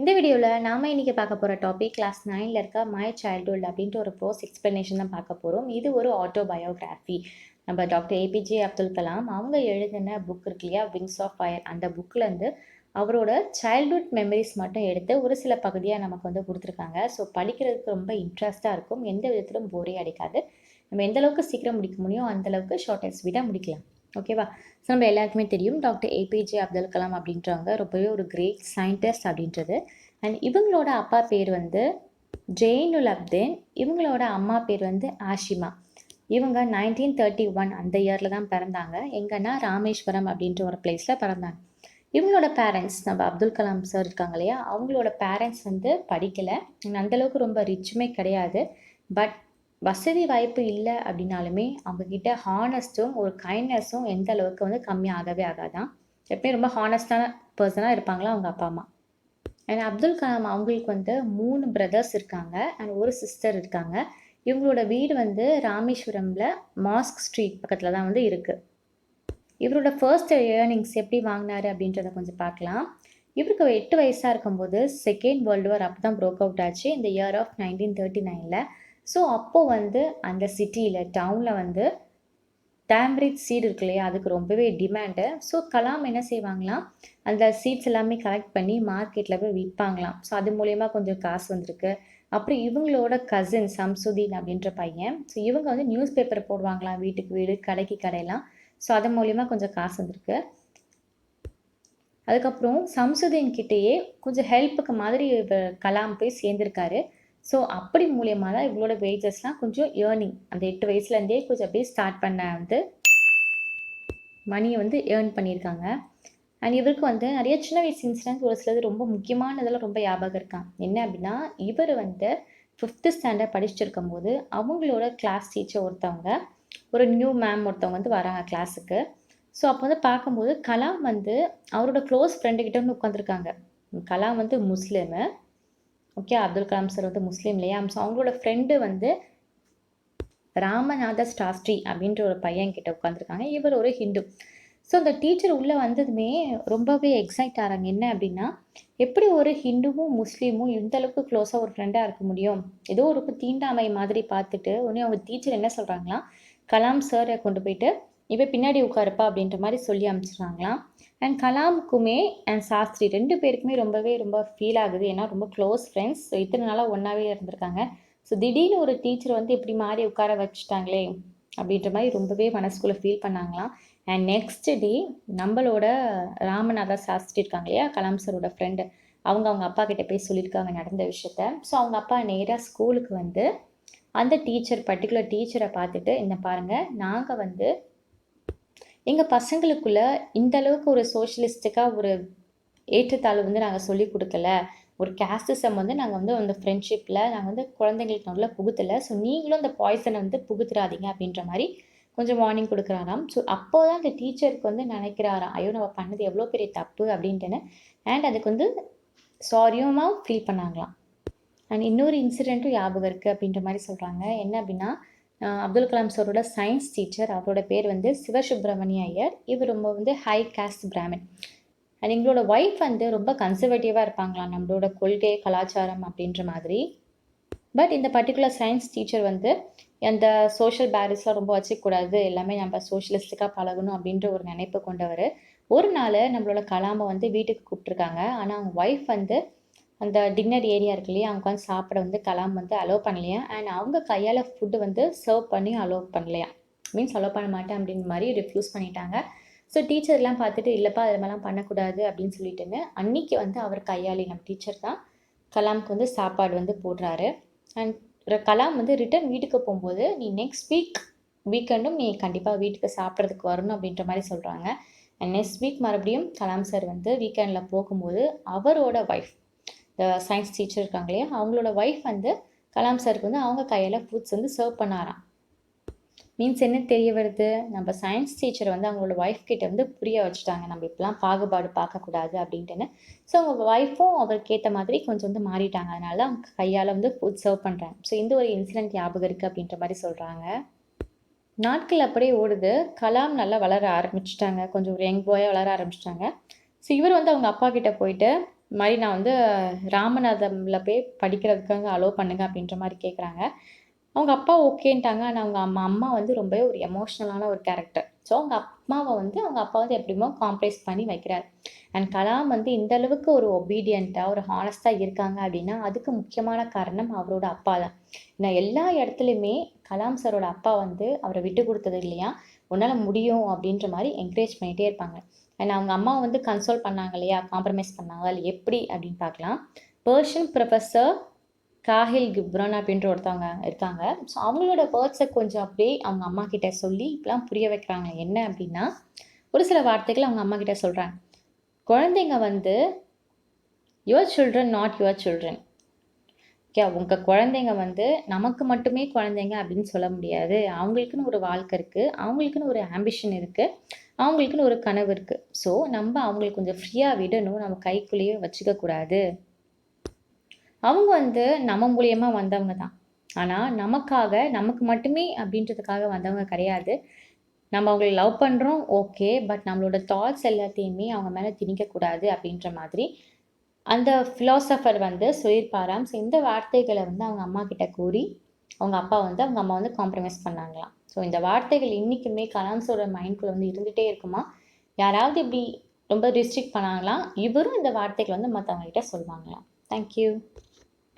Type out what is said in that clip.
இந்த வீடியோவில் நாம் இன்றைக்கி பார்க்க போகிற டாபிக் கிளாஸ் 9ல் இருக்க மை சைல்டுஹுட் அப்படின்ட்டு ஒரு ப்ரோஸ் எக்ஸ்ப்ளனேஷன் தான் பார்க்க போகிறோம். இது ஒரு ஆட்டோபயோகிராஃபி. நம்ம டாக்டர் ஏபிஜே அப்துல் கலாம் அவங்க எழுதின புக் இருக்கு இல்லையா, விங்ஸ் ஆஃப் ஃபயர். அந்த புக்கிலேருந்து அவரோட சைல்டுஹுட் மெமரிஸ் மட்டும் எடுத்து ஒரு சில பகுதியாக நமக்கு வந்து கொடுத்துருக்காங்க. ஸோ படிக்கிறதுக்கு ரொம்ப இன்ட்ரெஸ்ட்டாக இருக்கும், எந்த விதத்திலும் போரே அடிக்காது. நம்ம எந்த அளவுக்கு சீக்கிரம் முடிக்க முடியும் அந்தளவுக்கு ஷார்ட் அண்ட் ஸ்வீட்டாக முடிக்கலாம். ஓகேவா? ஸோ நம்ம எல்லாருக்குமே தெரியும் டாக்டர் ஏபிஜே அப்துல் கலாம் அப்படின்றவங்க ரொம்பவே ஒரு கிரேட் சயின்டிஸ்ட் அப்படின்றது. அண்ட் இவங்களோட அப்பா பேர் வந்து ஜெயினுல் அப்தீன், இவங்களோட அம்மா பேர் வந்து ஆஷிமா. இவங்க 1931 அந்த இயரில் தான் பிறந்தாங்க. எங்கன்னா ராமேஸ்வரம் அப்படின்ற ஒரு பிளேஸில் பிறந்தாங்க. இவங்களோட பேரண்ட்ஸ் நம்ம அப்துல் கலாம் சார் இருக்காங்க இல்லையா, அவங்களோட பேரண்ட்ஸ் வந்து படிக்கலை, அந்தளவுக்கு ரொம்ப ரிச்சுமே கிடையாது. பட் வசதி வாய்ப்பு இல்லை அப்படின்னாலுமே அவங்கக்கிட்ட ஹானஸ்ட்டும் ஒரு கைண்ட்னஸும் எந்த அளவுக்கு வந்து கம்மியாகவே ஆகாதான். எப்பயும் ரொம்ப ஹானஸ்டான பர்சனாக இருப்பாங்களா அவங்க அப்பா அம்மா. அண்ட் அப்துல் கலாம் அவங்களுக்கு வந்து 3 பிரதர்ஸ் இருக்காங்க அண்ட் ஒரு சிஸ்டர் இருக்காங்க. இவங்களோட வீடு வந்து ராமேஸ்வரமில் மாஸ்க் ஸ்ட்ரீட் பக்கத்தில் தான் வந்து இருக்குது. இவரோட ஃபர்ஸ்ட் ஏர்னிங்ஸ் எப்படி வாங்கினாரு அப்படின்றத கொஞ்சம் பார்க்கலாம். இவருக்கு 8 வயசாக இருக்கும்போது செகண்ட் வேர்ல்டு வார் அப்போ தான் ப்ரோக் அவுட் ஆச்சு, இந்த இயர் ஆஃப் 1939. ஸோ அப்போது வந்து அந்த சிட்டியில் டவுனில் வந்து டேம்ரிட் சீடு இருக்கு இல்லையா, அதுக்கு ரொம்பவே டிமாண்டு. ஸோ கலாம் என்ன செய்வாங்களாம், அந்த சீட்ஸ் எல்லாமே கலெக்ட் பண்ணி மார்க்கெட்டில் போய் விற்பாங்களாம். ஸோ அது மூலயமா கொஞ்சம் காசு வந்திருக்கு. அப்புறம் இவங்களோட கசின் சம்சுதீன் அப்படின்ற பையன், ஸோ இவங்க வந்து நியூஸ் பேப்பர் போடுவாங்களாம், வீட்டுக்கு வீடு கடைக்கு கடையெல்லாம். ஸோ அது மூலயமா கொஞ்சம் காசு வந்திருக்கு. அதுக்கப்புறம் சம்சுதீன் கிட்டேயே கொஞ்சம் ஹெல்ப்புக்கு மாதிரி கலாம் போய் சேர்ந்துருக்காரு. ஸோ அப்படி மூலியமாக தான் இவங்களோட வேஜஸ்லாம் கொஞ்சம் ஏர்னிங் அந்த 8 வயசுலேருந்தே கொஞ்சம் அப்படியே ஸ்டார்ட் பண்ண வந்து மணியை வந்து ஏர்ன் பண்ணியிருக்காங்க. அண்ட் இவருக்கு வந்து நிறைய சின்ன வயசு இன்சிடென்ட்ஸ் ஒரு சிலது ரொம்ப முக்கியமானதெல்லாம் ரொம்ப ஞாபகம் இருக்கான். என்ன அப்படின்னா, இவர் வந்து 5th ஸ்டாண்டர்ட் படிச்சுருக்கும் போது அவங்களோட கிளாஸ் டீச்சர் ஒருத்தவங்க, ஒரு நியூ மேம் ஒருத்தவங்க வந்து வராங்க கிளாஸுக்கு. ஸோ அப்போ வந்து பார்க்கும்போது கலாம் வந்து அவரோட க்ளோஸ் ஃப்ரெண்டுக்கிட்ட வந்து உட்காந்துருக்காங்க. கலாம் வந்து முஸ்லீமு, ஓகே, அப்துல் கலாம் சார் வந்து முஸ்லீம் இல்லையா. ஸோ அவங்களோட ஃப்ரெண்டு வந்து ராமநாத சாஸ்திரி அப்படின்ற ஒரு பையன்கிட்ட உட்காந்துருக்காங்க. இவர் ஒரு ஹிந்து. ஸோ அந்த டீச்சர் உள்ளே வந்ததுமே ரொம்பவே எக்ஸைட் ஆகிறாங்க. என்ன அப்படின்னா, எப்படி ஒரு ஹிந்துவும் முஸ்லீமும் இந்தளவுக்கு க்ளோஸாக ஒரு ஃப்ரெண்டாக இருக்க முடியும், ஏதோ ஒரு தீண்டாமை மாதிரி பார்த்துட்டு உடனே அவங்க டீச்சர் என்ன சொல்கிறாங்களாம், கலாம் சாரை கொண்டு போயிட்டு இப்போ பின்னாடி உட்காருப்பா அப்படின்ற மாதிரி சொல்லி அனுப்பிச்சிடுறாங்களாம். அண்ட் கலாமுக்குமே அண்ட் சாஸ்திரி 2 பேருக்குமே ரொம்ப ஃபீல் ஆகுது. ஏன்னா ரொம்ப க்ளோஸ் ஃப்ரெண்ட்ஸ். ஸோ இத்தனை நாளாக ஒன்றாவே இருந்திருக்காங்க. ஸோ திடீர்னு ஒரு டீச்சர் வந்து இப்படி மாறி உட்கார வச்சுட்டாங்களே அப்படின்ற மாதிரி ரொம்பவே மனசுக்குள்ளே ஃபீல் பண்ணாங்களாம். அண்ட் நெக்ஸ்ட் டே நம்மளோட ராமநாதா சாஸ்திரி இருக்காங்க இல்லையா, கலாம் சரோட ஃப்ரெண்டு, அவங்க அப்பா கிட்ட போய் சொல்லியிருக்காங்க நடந்த விஷயத்த. ஸோ அவங்க அப்பா நேராக ஸ்கூலுக்கு வந்து அந்த பர்டிகுலர் டீச்சரை பார்த்துட்டு, என்ன பாருங்கள், நாங்கள் வந்து எங்கள் பசங்களுக்குள்ளே இந்த அளவுக்கு ஒரு சோஷியலிஸ்டிக்காக ஒரு ஏற்றத்தாழ்வு வந்து நாங்கள் சொல்லிக் கொடுக்கல, ஒரு கேஸ்டிசம் வந்து நாங்கள் வந்து அந்த ஃப்ரெண்ட்ஷிப்பில் நாங்கள் வந்து குழந்தைங்களுக்கு நல்லா புகுத்தலை. ஸோ நீங்களும் அந்த பாய்சனை வந்து புகுத்துறாதீங்க அப்படின்ற மாதிரி கொஞ்சம் வார்னிங் கொடுக்குறாராம். ஸோ அப்போ தான் அந்த டீச்சருக்கு வந்து நினைக்கிறாராம், ஐயோ நம்ம பண்ணது எவ்வளோ பெரிய தப்பு அப்படின்ட்டுன்னு. அண்ட் அதுக்கு வந்து சாரியுமா ஃபீல் பண்ணாங்களாம். அண்ட் இன்னொரு இன்சிடெண்ட்டும் ஞாபகம் இருக்குது அப்படின்ற மாதிரி சொல்கிறாங்க. என்ன அப்படின்னா, அப்துல் கலாம் சாரோட சயின்ஸ் டீச்சர், அவரோட பேர் வந்து சிவசுப்ரமணிய ஐயர். இவர் ரொம்ப வந்து ஹை காஸ்ட் பிராமின். அண்ட் எங்களோட ஒய்ஃப் வந்து ரொம்ப கன்சர்வேட்டிவாக இருப்பாங்களாம், நம்மளோட கொள்கை கலாச்சாரம் அப்படின்ற மாதிரி. பட் இந்த பர்டிகுலர் சயின்ஸ் டீச்சர் வந்து அந்த சோஷியல் பேரிஸ்லாம் ரொம்ப வச்சுக்கூடாது, எல்லாமே நம்ம சோஷியலிஸ்டிக்காக பழகணும் அப்படின்ற ஒரு நினைப்பு கொண்டவர். ஒரு நாள் நம்மளோட கலாமை வந்து வீட்டுக்கு கூப்பிட்ருக்காங்க. ஆனால் அவங்க ஒய்ஃப் வந்து அந்த டின்னர் ஏரியா இருக்கு இல்லையா, அவங்க வந்து சாப்பிட வந்து கலாம் வந்து அலோவ் பண்ணலையா. அண்ட் அவங்க கையால் ஃபுட்டு வந்து சர்வ் பண்ணி அலோவ் பண்ணலையா, மீன்ஸ் அலோவ் பண்ண மாட்டேன் அப்படின்ற மாதிரி ரிஃப்யூஸ் பண்ணிட்டாங்க. ஸோ டீச்சர்லாம் பார்த்துட்டு, இல்லைப்பா அது மாதிரிலாம் பண்ணக்கூடாது அப்படின்னு சொல்லிட்டுன்னு அன்றைக்கி வந்து அவர் கையாளி நம்ம டீச்சர் தான் கலாமுக்கு வந்து சாப்பாடு வந்து போடுறாரு. அண்ட் கலாம் வந்து ரிட்டன் வீட்டுக்கு போகும்போது, நீ நெக்ஸ்ட் வீக்கெண்டும் நீ கண்டிப்பாக வீட்டுக்கு சாப்பிட்றதுக்கு வரணும் அப்படின்ற மாதிரி சொல்கிறாங்க. அண்ட் நெக்ஸ்ட் வீக் மறுபடியும் கலாம் சார் வந்து வீக்கெண்டில் போகும்போது அவரோட ஒய்ஃப், இந்த சயின்ஸ் டீச்சர் இருக்காங்க இல்லையா, அவங்களோட ஒய்ஃப் வந்து கலாம் சாருக்கு வந்து அவங்க கையில் ஃபுட்ஸ் வந்து சர்வ் பண்ணாராம். மீன்ஸ் என்ன தெரிய வருது, நம்ம சயின்ஸ் டீச்சர் வந்து அவங்களோட ஒய்ஃப் கிட்ட வந்து புரிய வச்சுட்டாங்க, நம்ம இப்பெல்லாம் பாகுபாடு பார்க்கக்கூடாது அப்படின்ட்டுன்னு. ஸோ அவங்க ஒய்ஃபும் அவருக்கு ஏற்ற மாதிரி கொஞ்சம் வந்து மாறிட்டாங்க. அதனால தான் அவங்க கையால் வந்து ஃபுட் சர்வ் பண்ணுறாங்க. ஸோ இந்த ஒரு இன்சிடென்ட் ஞாபகம் இருக்குது அப்படின்ற மாதிரி சொல்கிறாங்க. நாட்கள் அப்படியே ஓடுது. கலாம் நல்லா வளர ஆரம்பிச்சிட்டாங்க, கொஞ்சம் ஒரு யங் பாயாக வளர ஆரம்பிச்சிட்டாங்க. ஸோ இவர் வந்து அவங்க அப்பா கிட்ட போயிட்டு, இந்த மாதிரி நான் வந்து ராமநாதமில் போய் படிக்கிறதுக்காக அலோவ் பண்ணுங்க அப்படின்ற மாதிரி கேட்குறாங்க. அவங்க அப்பா ஓகேன்ட்டாங்க. ஆனால் அவங்க அம்மா வந்து ரொம்பவே ஒரு எமோஷ்னலான ஒரு கேரக்டர். ஸோ அவங்க அம்மாவை வந்து அவங்க அப்பா வந்து எப்படியுமோ காம்ப்ரமைஸ் பண்ணி வைக்கிறார். அண்ட் கலாம் வந்து இந்த அளவுக்கு ஒரு ஒபீடியண்ட்டாக ஒரு ஹானஸ்ட்டாக இருக்காங்க அப்படின்னா அதுக்கு முக்கியமான காரணம் அவரோட அப்பா தான். ஏன்னா எல்லா இடத்துலையுமே கலாம் சாரோட அப்பா வந்து அவரை விட்டு கொடுத்தது இல்லையா, உன்னால் முடியும் அப்படின்ற மாதிரி என்கரேஜ் பண்ணிகிட்டே இருப்பாங்க. அண்ட் அவங்க அம்மா வந்து கன்சோல் பண்ணாங்க இல்லையா, காம்ப்ரமைஸ் பண்ணாங்க. அது எப்படி அப்படின்னு பார்க்கலாம். பர்ஷியன் ப்ரொஃபஸர் காஹில் கிப்ரான் அப்படின்ற ஒருத்தவங்க இருக்காங்க. ஸோ அவங்களோட வேர்ட்ஸை கொஞ்சம் அப்படியே அவங்க அம்மா கிட்ட சொல்லி இப்பெல்லாம் புரிய வைக்கிறாங்க. என்ன அப்படின்னா, ஒரு சில வார்த்தைகள் அவங்க அம்மா கிட்ட சொல்கிறாங்க. குழந்தைங்க வந்து your children not your children. Okay, உங்கள் குழந்தைங்க வந்து நமக்கு மட்டுமே குழந்தைங்க அப்படின்னு சொல்ல முடியாது. அவங்களுக்குன்னு ஒரு வாழ்க்கை இருக்குது, அவங்களுக்குன்னு ஒரு ஆம்பிஷன் இருக்குது, அவங்களுக்குன்னு ஒரு கனவு இருக்குது. ஸோ நம்ம அவங்களுக்கு கொஞ்சம் ஃப்ரீயாக விடணும், நம்ம கைக்குள்ளேயே வச்சுக்கக்கூடாது. அவங்க வந்து நம்ம மூலியமா வந்தவங்க தான். ஆனால் நமக்காக நமக்கு மட்டுமே அப்படின்றதுக்காக வந்தவங்க கிடையாது. நம்ம அவங்கள லவ் பண்ணுறோம் ஓகே, பட் நம்மளோட தாட்ஸ் எல்லாத்தையுமே அவங்க மேலே திணிக்கக்கூடாது அப்படின்ற மாதிரி அந்த ஃபிலாசபர் வந்து சொல்லியிருப்பாராம். ஸோ இந்த வார்த்தைகளை வந்து அவங்க அம்மா கிட்ட கூறி அவங்க அம்மா வந்து காம்ப்ரமைஸ் பண்ணாங்களாம். ஸோ இந்த வார்த்தைகள் இன்றைக்குமே கலாம்ஸோட மைண்ட்குள்ளே வந்து இருந்துகிட்டே இருக்குமா. யாராவது இப்படி ரொம்ப ரிஸ்ட்ரிக்ட் பண்ணாங்களாம், இவரும் இந்த வார்த்தைகளை வந்து மற்றவங்க கிட்ட சொல்லுவாங்களாம். தேங்க்யூ.